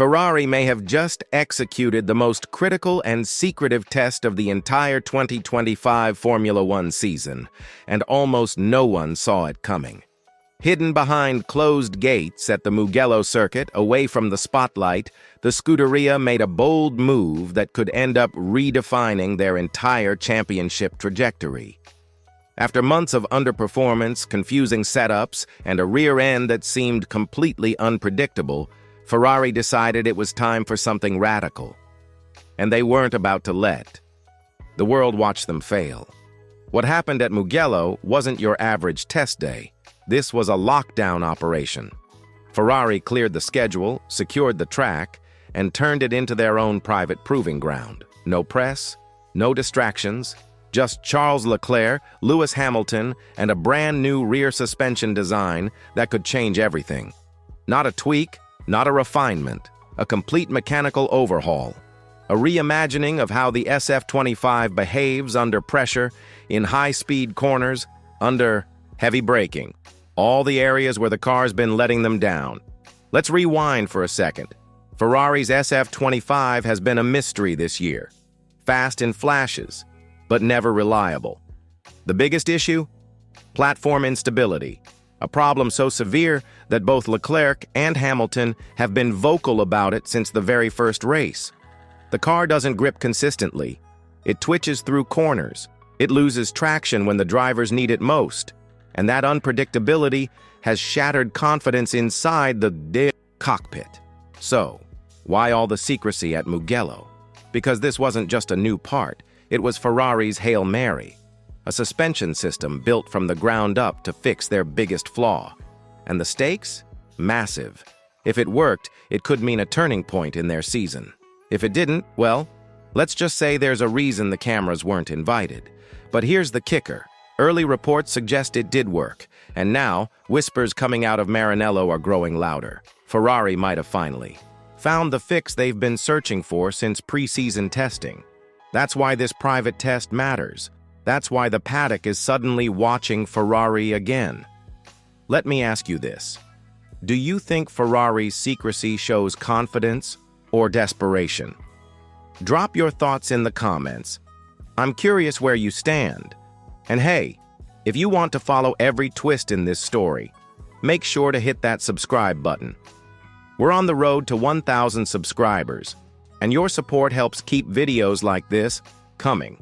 Ferrari may have just executed the most critical and secretive test of the entire 2025 Formula One season, and almost no one saw it coming. Hidden behind closed gates at the Mugello circuit, away from the spotlight, the Scuderia made a bold move that could end up redefining their entire championship trajectory. After months of underperformance, confusing setups, and a rear end that seemed completely unpredictable, Ferrari decided it was time for something radical. And they weren't about to let the world watch them fail. What happened at Mugello wasn't your average test day. This was a lockdown operation. Ferrari cleared the schedule, secured the track, and turned it into their own private proving ground. No press, no distractions, just Charles Leclerc, Lewis Hamilton, and a brand new rear suspension design that could change everything. Not a tweak, not a refinement, a complete mechanical overhaul. A reimagining of how the SF25 behaves under pressure, in high-speed corners, under heavy braking. All the areas where the car's been letting them down. Let's rewind for a second. Ferrari's SF25 has been a mystery this year. Fast in flashes, but never reliable. The biggest issue? Platform instability. A problem so severe that both Leclerc and Hamilton have been vocal about it since the very first race. The car doesn't grip consistently. It twitches through corners. It loses traction when the drivers need it most. And that unpredictability has shattered confidence inside the cockpit. So, why all the secrecy at Mugello? Because this wasn't just a new part. It was Ferrari's Hail Mary. A suspension system built from the ground up to fix their biggest flaw. And the stakes? Massive. If it worked, it could mean a turning point in their season. If it didn't, well, let's just say there's a reason the cameras weren't invited. But here's the kicker. Early reports suggest it did work, and now whispers coming out of Maranello are growing louder. Ferrari might have finally found the fix they've been searching for since pre-season testing. That's why this private test matters. That's why the paddock is suddenly watching Ferrari again. Let me ask you this. Do you think Ferrari's secrecy shows confidence or desperation? Drop your thoughts in the comments. I'm curious where you stand. And hey, if you want to follow every twist in this story, make sure to hit that subscribe button. We're on the road to 1,000 subscribers, and your support helps keep videos like this coming.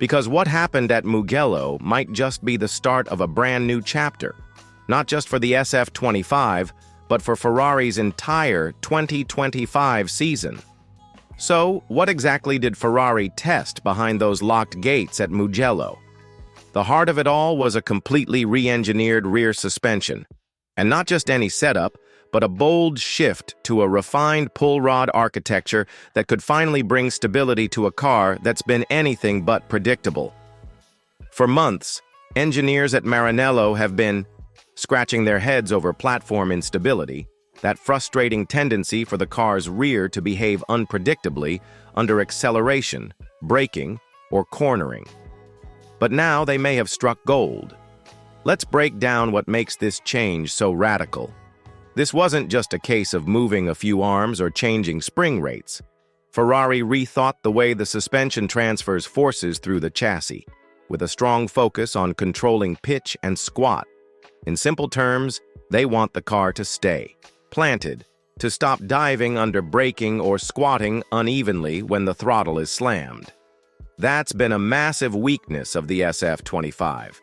Because what happened at Mugello might just be the start of a brand new chapter, not just for the SF25, but for Ferrari's entire 2025 season. So, what exactly did Ferrari test behind those locked gates at Mugello? The heart of it all was a completely re-engineered rear suspension, and not just any setup, but a bold shift to a refined pull rod architecture that could finally bring stability to a car that's been anything but predictable. For months, engineers at Maranello have been scratching their heads over platform instability, that frustrating tendency for the car's rear to behave unpredictably under acceleration, braking, or cornering. But now they may have struck gold. Let's break down what makes this change so radical. This wasn't just a case of moving a few arms or changing spring rates. Ferrari rethought the way the suspension transfers forces through the chassis, with a strong focus on controlling pitch and squat. In simple terms, they want the car to stay planted, to stop diving under braking or squatting unevenly when the throttle is slammed. That's been a massive weakness of the SF25.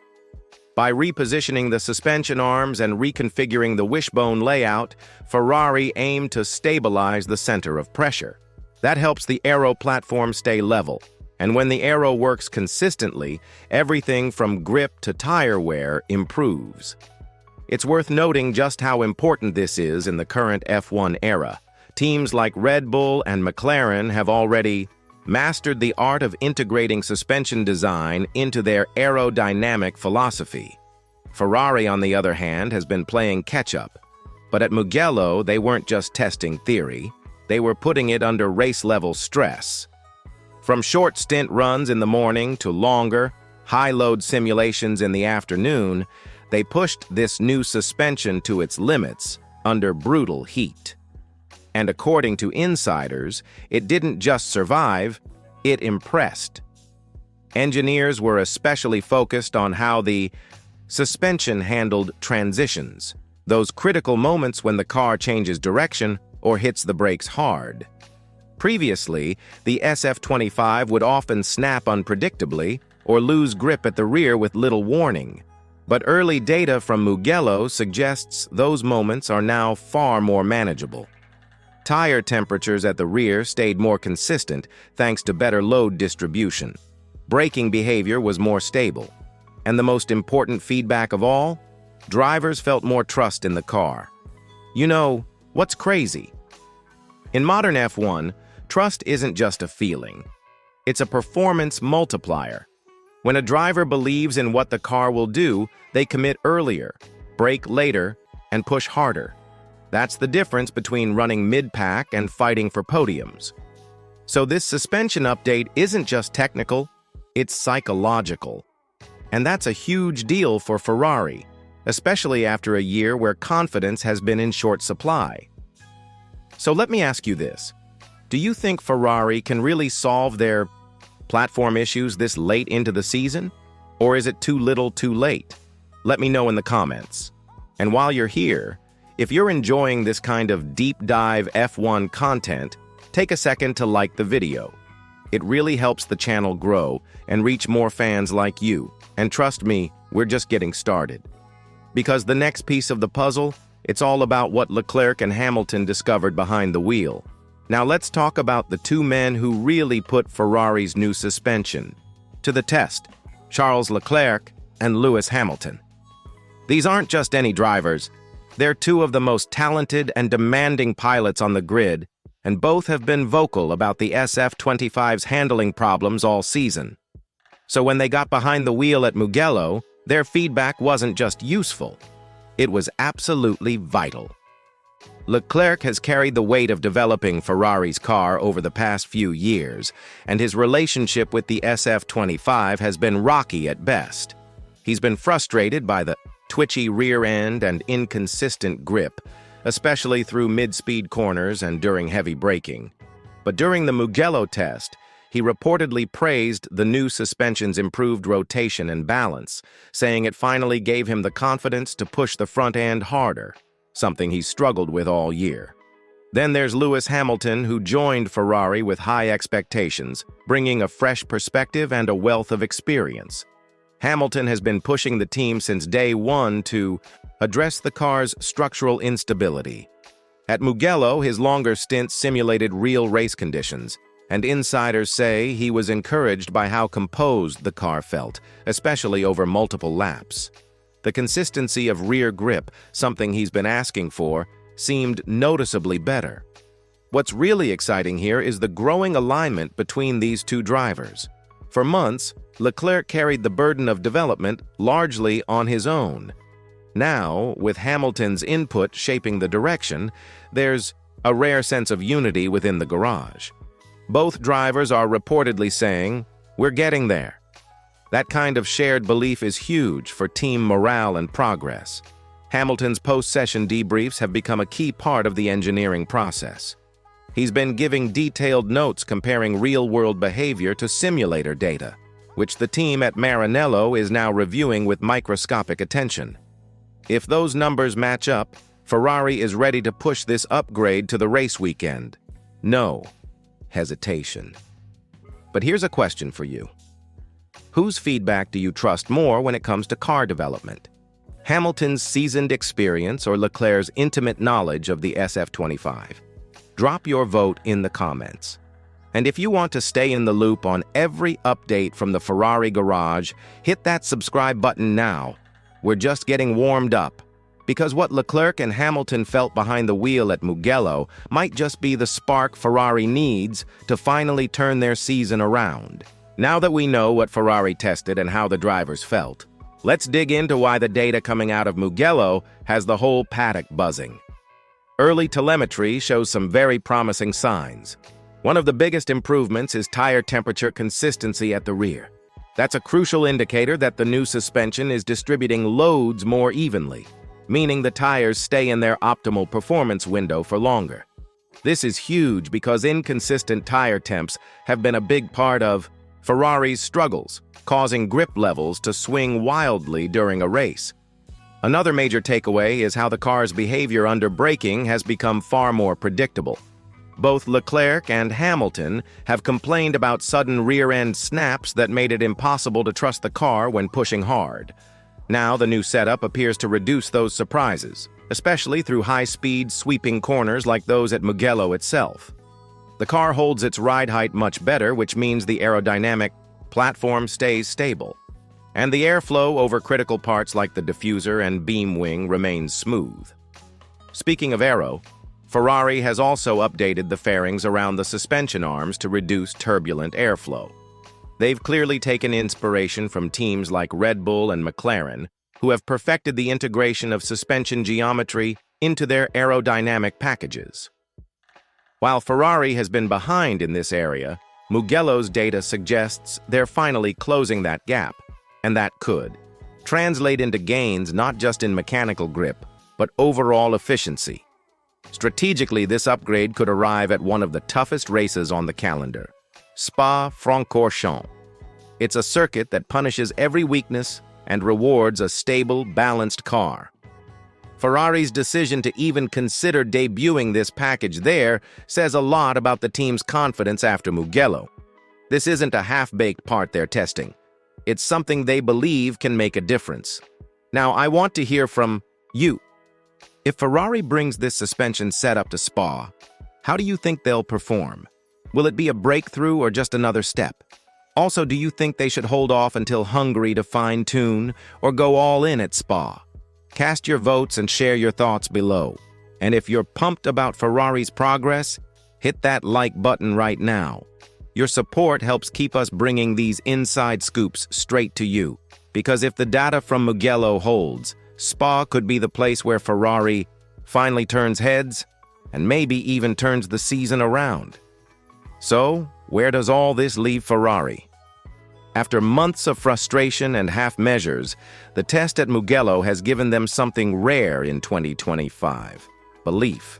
By repositioning the suspension arms and reconfiguring the wishbone layout, Ferrari aimed to stabilize the center of pressure. That helps the aero platform stay level, and when the aero works consistently, everything from grip to tire wear improves. It's worth noting just how important this is in the current F1 era. Teams like Red Bull and McLaren have already mastered the art of integrating suspension design into their aerodynamic philosophy. Ferrari, on the other hand, has been playing catch-up. But at Mugello, they weren't just testing theory. They were putting it under race-level stress. From short stint runs in the morning to longer, high-load simulations in the afternoon, they pushed this new suspension to its limits under brutal heat. And according to insiders, it didn't just survive, it impressed. Engineers were especially focused on how the suspension handled transitions, those critical moments when the car changes direction or hits the brakes hard. Previously, the SF-25 would often snap unpredictably or lose grip at the rear with little warning. But early data from Mugello suggests those moments are now far more manageable. Tire temperatures at the rear stayed more consistent thanks to better load distribution. Braking behavior was more stable. And the most important feedback of all? Drivers felt more trust in the car. You know, what's crazy? In modern F1, trust isn't just a feeling. It's a performance multiplier. When a driver believes in what the car will do, they commit earlier, brake later, and push harder. That's the difference between running mid-pack and fighting for podiums. So this suspension update isn't just technical, it's psychological. And that's a huge deal for Ferrari, especially after a year where confidence has been in short supply. So let me ask you this. Do you think Ferrari can really solve their platform issues this late into the season? Or is it too little too late? Let me know in the comments. And while you're here, if you're enjoying this kind of deep dive F1 content, take a second to like the video. It really helps the channel grow and reach more fans like you. And trust me, we're just getting started. Because the next piece of the puzzle, it's all about what Leclerc and Hamilton discovered behind the wheel. Now let's talk about the two men who really put Ferrari's new suspension to the test, Charles Leclerc and Lewis Hamilton. These aren't just any drivers. They're two of the most talented and demanding pilots on the grid, and both have been vocal about the SF-25's handling problems all season. So when they got behind the wheel at Mugello, their feedback wasn't just useful. It was absolutely vital. Leclerc has carried the weight of developing Ferrari's car over the past few years, and his relationship with the SF-25 has been rocky at best. He's been frustrated by the twitchy rear end and inconsistent grip, especially through mid-speed corners and during heavy braking. But during the Mugello test, he reportedly praised the new suspension's improved rotation and balance, saying it finally gave him the confidence to push the front end harder, something he's struggled with all year. Then there's Lewis Hamilton, who joined Ferrari with high expectations, bringing a fresh perspective and a wealth of experience. Hamilton has been pushing the team since day one to address the car's structural instability. At Mugello, his longer stint simulated real race conditions, and insiders say he was encouraged by how composed the car felt, especially over multiple laps. The consistency of rear grip, something he's been asking for, seemed noticeably better. What's really exciting here is the growing alignment between these two drivers. For months, Leclerc carried the burden of development largely on his own. Now, with Hamilton's input shaping the direction, there's a rare sense of unity within the garage. Both drivers are reportedly saying, "We're getting there." That kind of shared belief is huge for team morale and progress. Hamilton's post-session debriefs have become a key part of the engineering process. He's been giving detailed notes comparing real-world behavior to simulator data, which the team at Maranello is now reviewing with microscopic attention. If those numbers match up, Ferrari is ready to push this upgrade to the race weekend. No hesitation. But here's a question for you. Whose feedback do you trust more when it comes to car development? Hamilton's seasoned experience or Leclerc's intimate knowledge of the SF-25? Drop your vote in the comments. And if you want to stay in the loop on every update from the Ferrari garage, hit that subscribe button now. We're just getting warmed up. Because what Leclerc and Hamilton felt behind the wheel at Mugello might just be the spark Ferrari needs to finally turn their season around. Now that we know what Ferrari tested and how the drivers felt, let's dig into why the data coming out of Mugello has the whole paddock buzzing. Early telemetry shows some very promising signs. One of the biggest improvements is tire temperature consistency at the rear. That's a crucial indicator that the new suspension is distributing loads more evenly, meaning the tires stay in their optimal performance window for longer. This is huge because inconsistent tire temps have been a big part of Ferrari's struggles, causing grip levels to swing wildly during a race. Another major takeaway is how the car's behavior under braking has become far more predictable. Both Leclerc and Hamilton have complained about sudden rear-end snaps that made it impossible to trust the car when pushing hard. Now the new setup appears to reduce those surprises, especially through high-speed, sweeping corners like those at Mugello itself. The car holds its ride height much better, which means the aerodynamic platform stays stable. And the airflow over critical parts like the diffuser and beam wing remains smooth. Speaking of aero, Ferrari has also updated the fairings around the suspension arms to reduce turbulent airflow. They've clearly taken inspiration from teams like Red Bull and McLaren, who have perfected the integration of suspension geometry into their aerodynamic packages. While Ferrari has been behind in this area, Mugello's data suggests they're finally closing that gap, and that could translate into gains not just in mechanical grip, but overall efficiency. Strategically, this upgrade could arrive at one of the toughest races on the calendar, Spa-Francorchamps. It's a circuit that punishes every weakness and rewards a stable, balanced car. Ferrari's decision to even consider debuting this package there says a lot about the team's confidence after Mugello. This isn't a half-baked part they're testing. It's something they believe can make a difference. Now, I want to hear from you. If Ferrari brings this suspension setup to Spa, how do you think they'll perform? Will it be a breakthrough or just another step? Also, do you think they should hold off until Hungary to fine-tune or go all in at Spa? Cast your votes and share your thoughts below. And if you're pumped about Ferrari's progress, hit that like button right now. Your support helps keep us bringing these inside scoops straight to you. Because if the data from Mugello holds, Spa could be the place where Ferrari finally turns heads and maybe even turns the season around. So, where does all this leave Ferrari? After months of frustration and half measures, the test at Mugello has given them something rare in 2025: belief.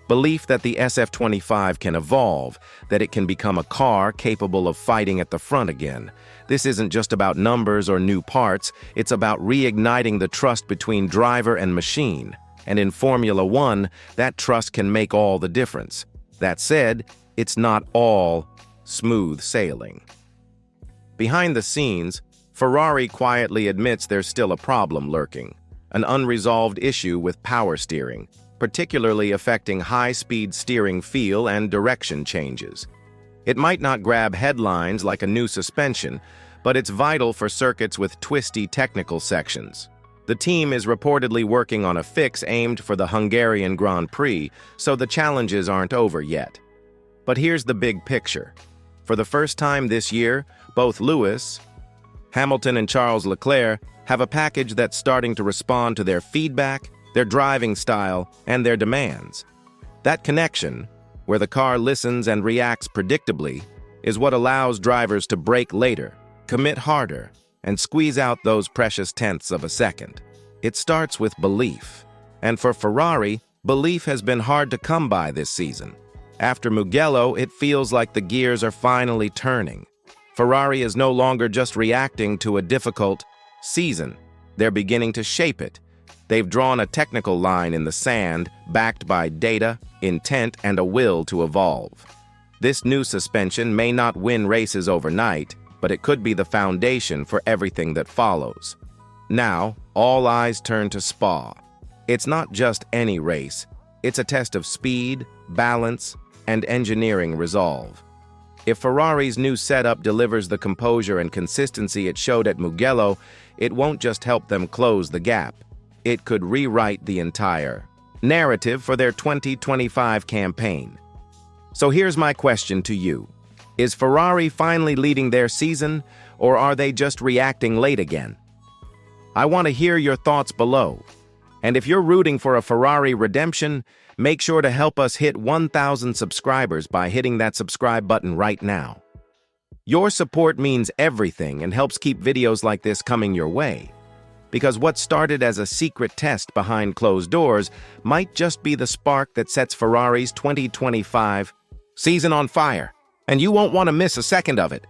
Belief that the SF25 can evolve, that it can become a car capable of fighting at the front again. This isn't just about numbers or new parts, it's about reigniting the trust between driver and machine. And in Formula One, that trust can make all the difference. That said, it's not all smooth sailing. Behind the scenes, Ferrari quietly admits there's still a problem lurking, an unresolved issue with power steering, particularly affecting high-speed steering feel and direction changes. It might not grab headlines like a new suspension, but it's vital for circuits with twisty technical sections. The team is reportedly working on a fix aimed for the Hungarian Grand Prix, so the challenges aren't over yet. But here's the big picture. For the first time this year, both Lewis, Hamilton, and Charles Leclerc have a package that's starting to respond to their feedback, their driving style, and their demands. That connection, where the car listens and reacts predictably, is what allows drivers to brake later, commit harder, and squeeze out those precious tenths of a second. It starts with belief. And for Ferrari, belief has been hard to come by this season. After Mugello, it feels like the gears are finally turning. Ferrari is no longer just reacting to a difficult season. They're beginning to shape it. They've drawn a technical line in the sand, backed by data, intent, and a will to evolve. This new suspension may not win races overnight, but it could be the foundation for everything that follows. Now, all eyes turn to Spa. It's not just any race. It's a test of speed, balance, and engineering resolve. If Ferrari's new setup delivers the composure and consistency it showed at Mugello, it won't just help them close the gap. It could rewrite the entire narrative for their 2025 campaign. So here's my question to you. Is Ferrari finally leading their season, or are they just reacting late again? I want to hear your thoughts below. And if you're rooting for a Ferrari redemption, make sure to help us hit 1,000 subscribers by hitting that subscribe button right now. Your support means everything and helps keep videos like this coming your way. because what started as a secret test behind closed doors might just be the spark that sets Ferrari's 2025 season on fire, and you won't want to miss a second of it.